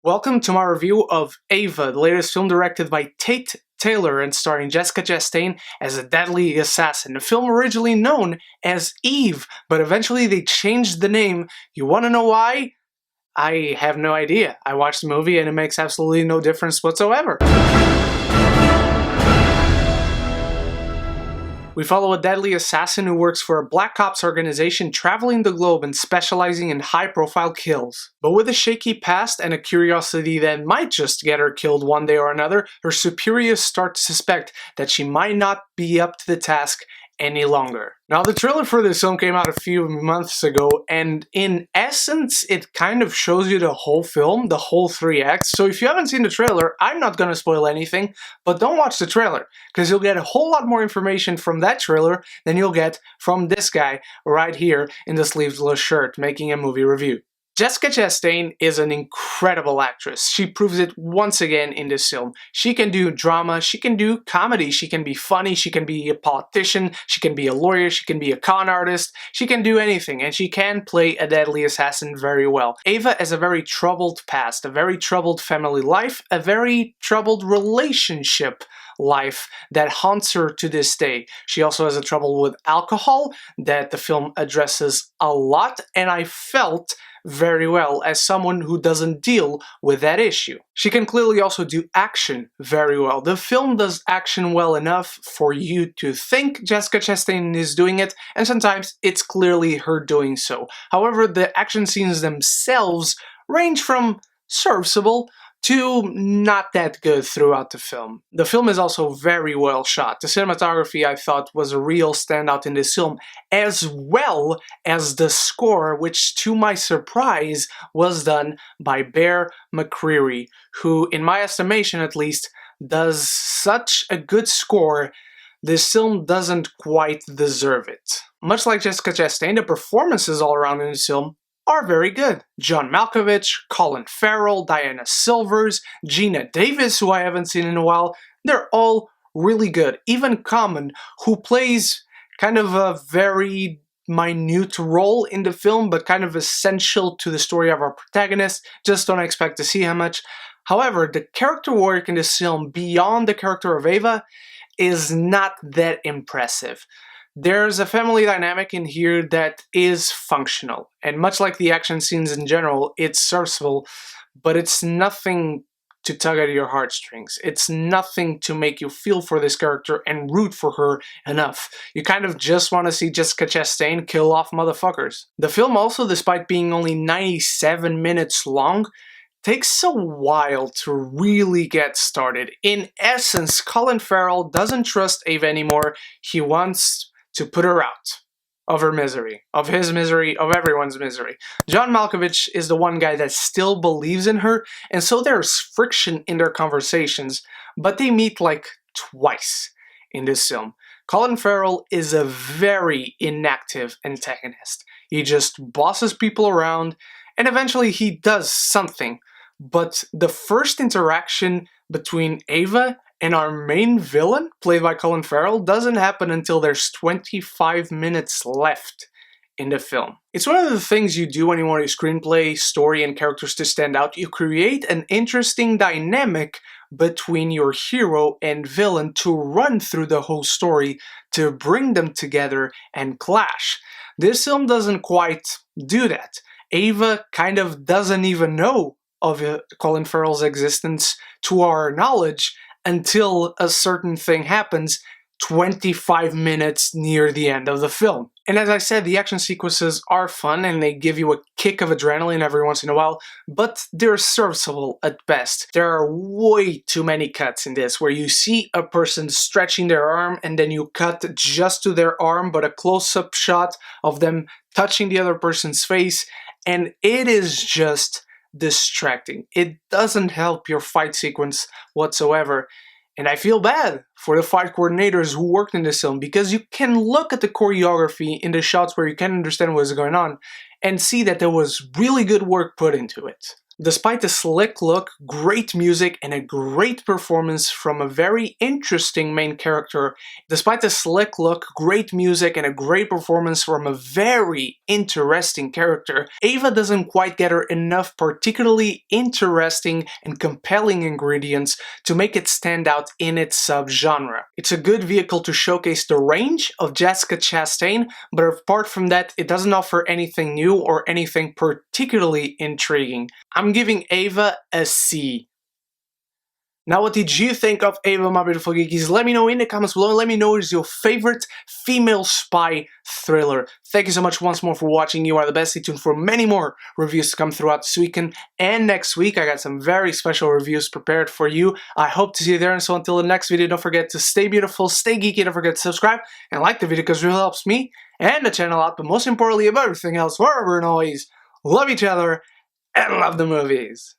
Welcome to my review of AVA, the latest film directed by Tate Taylor and starring Jessica Chastain as a deadly assassin. The film originally known as Eve, but eventually they changed the name. You want to know why? I have no idea. I watched the movie and it makes absolutely no difference whatsoever. We follow a deadly assassin who works for a black ops organization traveling the globe and specializing in high-profile kills. But with a shaky past and a curiosity that might just get her killed one day or another, her superiors start to suspect that she might not be up to the task any longer. Now, the trailer for this film came out a few months ago, and in essence, it kind of shows you the whole film, the whole 3 acts. So if you haven't seen the trailer, I'm not gonna spoil anything, but don't watch the trailer, because you'll get a whole lot more information from that trailer than you'll get from this guy right here in the sleeveless shirt making a movie review. Jessica Chastain is an incredible actress. She proves it once again in this film. She can do drama, she can do comedy, she can be funny, she can be a politician, she can be a lawyer, she can be a con artist, she can do anything, and she can play a deadly assassin very well. Ava has a very troubled past, a very troubled family life, a very troubled relationship life that haunts her to this day. She also has a trouble with alcohol that the film addresses a lot, and I felt very well as someone who doesn't deal with that issue. She can clearly also do action very well. The film does action well enough for you to think Jessica Chastain is doing it, and sometimes it's clearly her doing so. However, the action scenes themselves range from serviceable to not that good throughout the film. The film is also very well shot. The cinematography, I thought, was a real standout in this film, as well as the score, which, to my surprise, was done by Bear McCreary, who, in my estimation at least, does such a good score. This film doesn't quite deserve it. Much like Jessica Chastain, the performances all around in this film are very good. John Malkovich, Colin Farrell, Diana Silvers, Geena Davis, who I haven't seen in a while, they're all really good. Even Colin, who plays kind of a very minute role in the film, but kind of essential to the story of our protagonist, just don't expect to see how much. However, the character work in this film, beyond the character of Ava, is not that impressive. There's a family dynamic in here that is functional, and much like the action scenes in general, it's serviceable, but it's nothing to tug at your heartstrings. It's nothing to make you feel for this character and root for her enough. You kind of just want to see Jessica Chastain kill off motherfuckers. The film also, despite being only 97 minutes long, takes a while to really get started. In essence, Colin Farrell doesn't trust Ava anymore. He wants to put her out of her misery, of his misery, of everyone's misery. John Malkovich is the one guy that still believes in her, and so there's friction in their conversations, but they meet like twice in this film. Colin Farrell is a very inactive antagonist. He just bosses people around, and eventually he does something. But the first interaction between Ava and our main villain, played by Colin Farrell, doesn't happen until there's 25 minutes left in the film. It's one of the things you do when you want your screenplay, story, and characters to stand out. You create an interesting dynamic between your hero and villain to run through the whole story, to bring them together and clash. This film doesn't quite do that. Ava kind of doesn't even know of Colin Farrell's existence, to our knowledge, until a certain thing happens 25 minutes near the end of the film. And as I said, the action sequences are fun and they give you a kick of adrenaline every once in a while, but they're serviceable at best. There are way too many cuts in this where you see a person stretching their arm and then you cut just to their arm, but a close-up shot of them touching the other person's face, and it is just distracting. It doesn't help your fight sequence whatsoever, and I feel bad for the fight coordinators who worked in this film, because you can look at the choreography in the shots where you can understand what is going on and see that there was really good work put into it. Despite the slick look, great music, and a great performance from a very interesting main character, despite the slick look, great music, and a great performance from a very interesting character, AVA doesn't quite get her enough particularly interesting and compelling ingredients to make it stand out in its subgenre. It's a good vehicle to showcase the range of Jessica Chastain, but apart from that, it doesn't offer anything new or anything particularly intriguing. I'm giving AVA a C. Now, what did you think of AVA, my beautiful geekies? Let me know in the comments below. Let me know what is your favorite female spy thriller. Thank you so much once more for watching. You are the best. Stay tuned for many more reviews to come throughout this weekend and next week. I got some very special reviews prepared for you. I hope to see you there. And so until the next video, don't forget to stay beautiful, stay geeky, don't forget to subscribe and like the video because it really helps me and the channel out. But most importantly, above everything else, forever and always, love each other and love the movies.